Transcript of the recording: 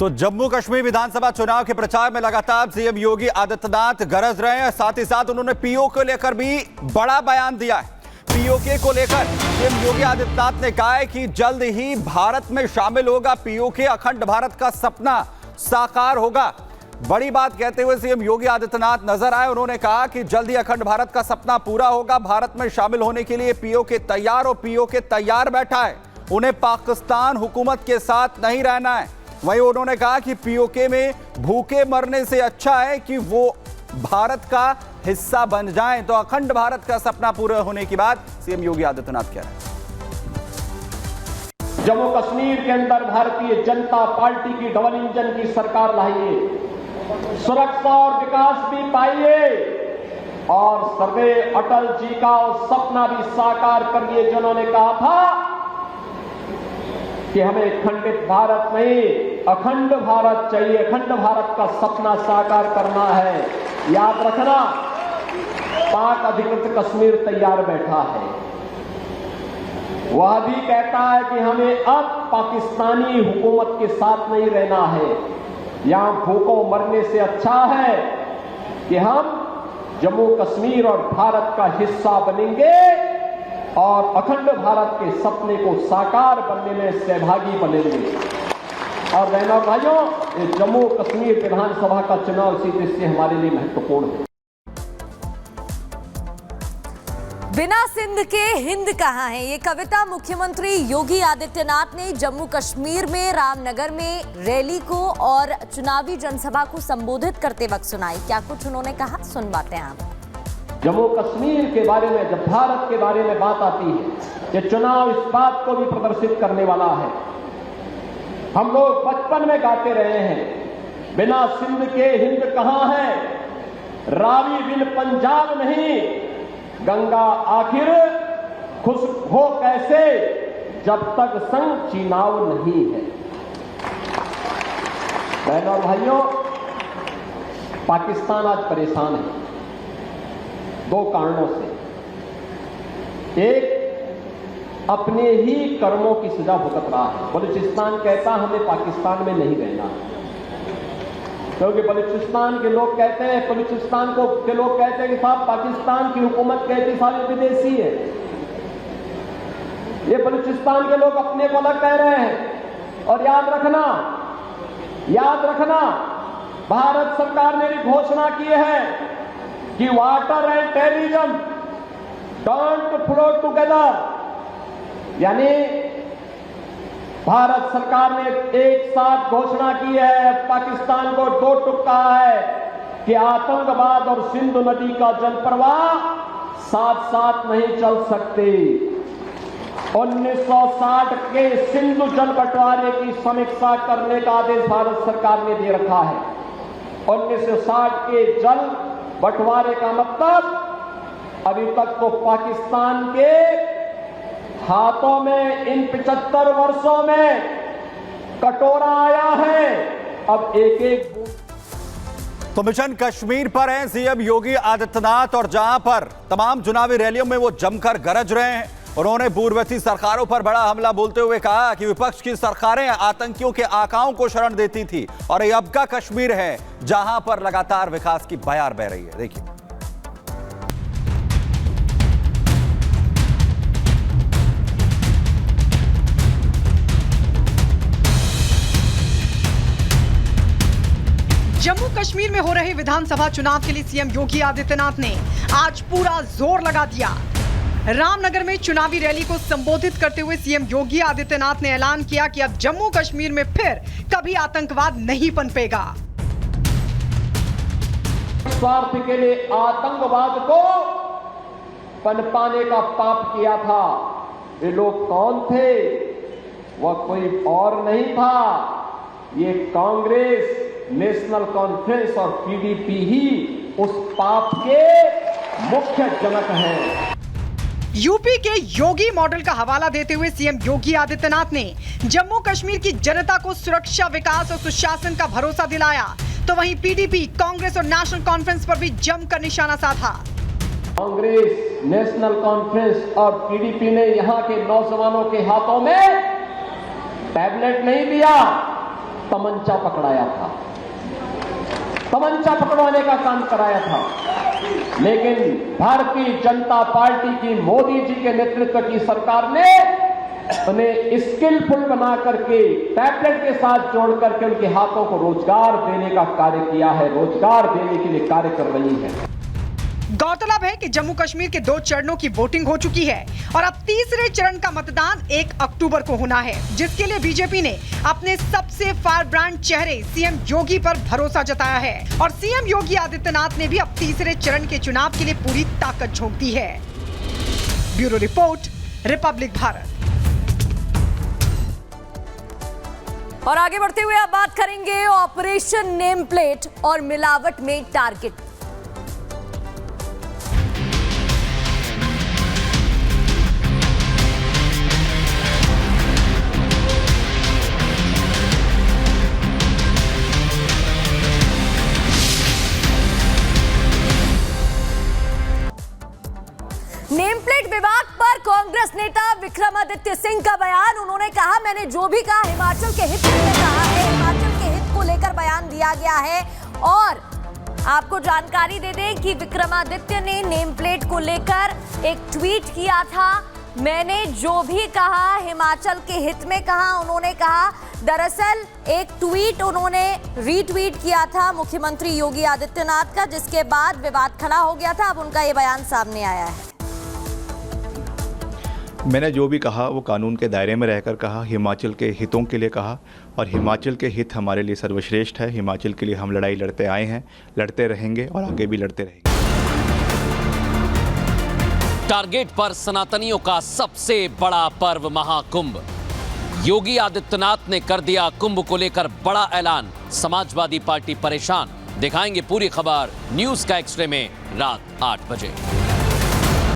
तो जम्मू कश्मीर विधानसभा चुनाव के प्रचार में लगातार सीएम योगी आदित्यनाथ गरज रहे हैं। साथ ही साथ उन्होंने पीओके को लेकर भी बड़ा बयान दिया है। पीओके को लेकर सीएम योगी आदित्यनाथ ने कहा है कि जल्द ही भारत में शामिल होगा पीओके, अखंड भारत का सपना साकार होगा। बड़ी बात कहते हुए सीएम योगी आदित्यनाथ नजर आए। उन्होंने कहा कि जल्द ही अखंड भारत का सपना पूरा होगा। भारत में शामिल होने के लिए पीओके तैयार और पीओके तैयार बैठा है। उन्हें पाकिस्तान हुकूमत के साथ नहीं रहना है। वहीं उन्होंने कहा कि पीओके में भूखे मरने से अच्छा है कि वो भारत का हिस्सा बन जाएं। तो अखंड भारत का सपना पूरा होने की बात सीएम योगी आदित्यनाथ कह रहे हैं। जम्मू कश्मीर के अंदर भारतीय जनता पार्टी की डबल इंजन की सरकार लाइए, सुरक्षा और विकास भी पाइए और सर्वे अटल जी का सपना भी साकार करिए, जिन्होंने कहा था कि हमें खंडित भारत नहीं अखंड भारत चाहिए। अखंड भारत का सपना साकार करना है। याद रखना, पाक अधिकृत कश्मीर तैयार बैठा है। वह भी कहता है कि हमें अब पाकिस्तानी हुकूमत के साथ नहीं रहना है। यहां भूखों मरने से अच्छा है कि हम जम्मू कश्मीर और भारत का हिस्सा बनेंगे और अखंड भारत के सपने को साकार बनने में सहभागी बनेंगे। और बहनों और भाइयों, ये जम्मू कश्मीर विधानसभा का चुनाव इसी दृष्टि से हमारे लिए महत्वपूर्ण है। बिना सिंध के हिंद कहां है, ये कविता मुख्यमंत्री योगी आदित्यनाथ ने जम्मू कश्मीर में रामनगर में रैली को और चुनावी जनसभा को संबोधित करते वक्त सुनाई। क्या कुछ उन्होंने कहा, सुन बातें आप। जम्मू कश्मीर के बारे में जब भारत के बारे में बात आती है, ये चुनाव इस बात को भी प्रदर्शित करने वाला है। हम लोग बचपन में गाते रहे हैं, बिना सिंध के हिंद कहां है, रावी बिन पंजाब नहीं, गंगा आखिर खुश हो कैसे, जब तक संग चीनाव नहीं है। बहनों और भाइयों, पाकिस्तान आज परेशान है दो कारणों से। एक, अपने ही कर्मों की सजा भुगत रहा है। बलूचिस्तान कहता हमें पाकिस्तान में नहीं रहना, क्योंकि बलूचिस्तान के लोग कहते हैं, बलूचिस्तान के लोग कहते हैं कि साहब पाकिस्तान की हुकूमत कहती सारे विदेशी है। ये बलूचिस्तान के लोग अपने को अलग कह रहे हैं। और याद रखना, भारत सरकार ने भी घोषणा की है कि water and terrorism don't flow together, यानी भारत सरकार ने एक साथ घोषणा की है, पाकिस्तान को दो टुक कहा है कि आतंकवाद और सिंधु नदी का जल प्रवाह साथ साथ नहीं चल सकते। 1960 के सिंधु जल बंटवारे की समीक्षा करने का आदेश भारत सरकार ने दे रखा है। 1960 के जल बंटवारे का मतलब अभी तक तो पाकिस्तान के हाथों में इन 75 वर्षों में कटोरा आया है। अब एक एक तो मिशन कश्मीर पर हैं सीएम योगी आदित्यनाथ, और जहां पर तमाम चुनावी रैलियों में वो जमकर गरज रहे हैं। उन्होंने पूर्ववर्ती सरकारों पर बड़ा हमला बोलते हुए कहा कि विपक्ष की सरकारें आतंकियों के आकाओं को शरण देती थी और ये अब का कश्मीर है जहां पर लगातार विकास की बयार बह रही है। देखिए, जम्मू कश्मीर में हो रहे विधानसभा चुनाव के लिए सीएम योगी आदित्यनाथ ने आज पूरा जोर लगा दिया। रामनगर में चुनावी रैली को संबोधित करते हुए सीएम योगी आदित्यनाथ ने ऐलान किया कि अब जम्मू कश्मीर में फिर कभी आतंकवाद नहीं पनपेगा। स्वार्थ के लिए आतंकवाद को पनपाने का पाप किया था। ये लोग कौन थे? वह कोई और नहीं था, ये कांग्रेस, नेशनल कॉन्फ्रेंस और पीडीपी ही उस पाप के मुख्य जनक हैं। यूपी के योगी मॉडल का हवाला देते हुए सीएम योगी आदित्यनाथ ने जम्मू कश्मीर की जनता को सुरक्षा, विकास और सुशासन का भरोसा दिलाया, तो वहीं पीडीपी, कांग्रेस और नेशनल कॉन्फ्रेंस पर भी जमकर निशाना साधा। कांग्रेस, नेशनल कॉन्फ्रेंस और पीडीपी ने यहां के नौजवानों के हाथों में टैबलेट नहीं दिया, तमंचा पकड़ाया था, तमंचा पकड़वाने का काम कराया था। लेकिन भारतीय जनता पार्टी की मोदी जी के नेतृत्व की सरकार ने उन्हें स्किलफुल बना करके टैबलेट के साथ जोड़ करके उनके हाथों को रोजगार देने का कार्य किया है, रोजगार देने के लिए कार्य कर रही है। गौरतलब है कि जम्मू कश्मीर के 2 चरणों की वोटिंग हो चुकी है और अब तीसरे चरण का मतदान 1 अक्टूबर को होना है, जिसके लिए बीजेपी ने अपने सबसे फायरब्रांड चेहरे सीएम योगी पर भरोसा जताया है और सीएम योगी आदित्यनाथ ने भी अब तीसरे चरण के चुनाव के लिए पूरी ताकत झोंक दी है। Bureau report, Republic Bharat. और आगे बढ़ते हुए अब बात करेंगे ऑपरेशन नेम प्लेट और मिलावट में टारगेट। नेम प्लेट विवाद पर कांग्रेस नेता विक्रमादित्य सिंह का बयान। उन्होंने कहा, मैंने जो भी कहा हिमाचल के हित में कहा है, हिमाचल के हित को लेकर बयान दिया गया है। और आपको जानकारी दे दें कि विक्रमादित्य ने नेम प्लेट को लेकर एक ट्वीट किया था। मैंने जो भी कहा हिमाचल के हित में कहा, उन्होंने कहा। दरअसल एक ट्वीट उन्होंने रीट्वीट किया था मुख्यमंत्री योगी आदित्यनाथ का, जिसके बाद विवाद खड़ा हो गया था। अब उनका ये बयान सामने आया है। मैंने जो भी कहा वो कानून के दायरे में रहकर कहा, हिमाचल के हितों के लिए कहा और हिमाचल के हित हमारे लिए सर्वश्रेष्ठ है। हिमाचल के लिए हम लड़ाई लड़ते आए हैं, लड़ते रहेंगे और आगे भी लड़ते रहेंगे। टारगेट पर सनातनियों का सबसे बड़ा पर्व महाकुंभ। योगी आदित्यनाथ ने कर दिया कुंभ को लेकर बड़ा ऐलान। समाजवादी पार्टी परेशान। दिखाएंगे पूरी खबर न्यूज़ का एक्सरे में रात 8 बजे।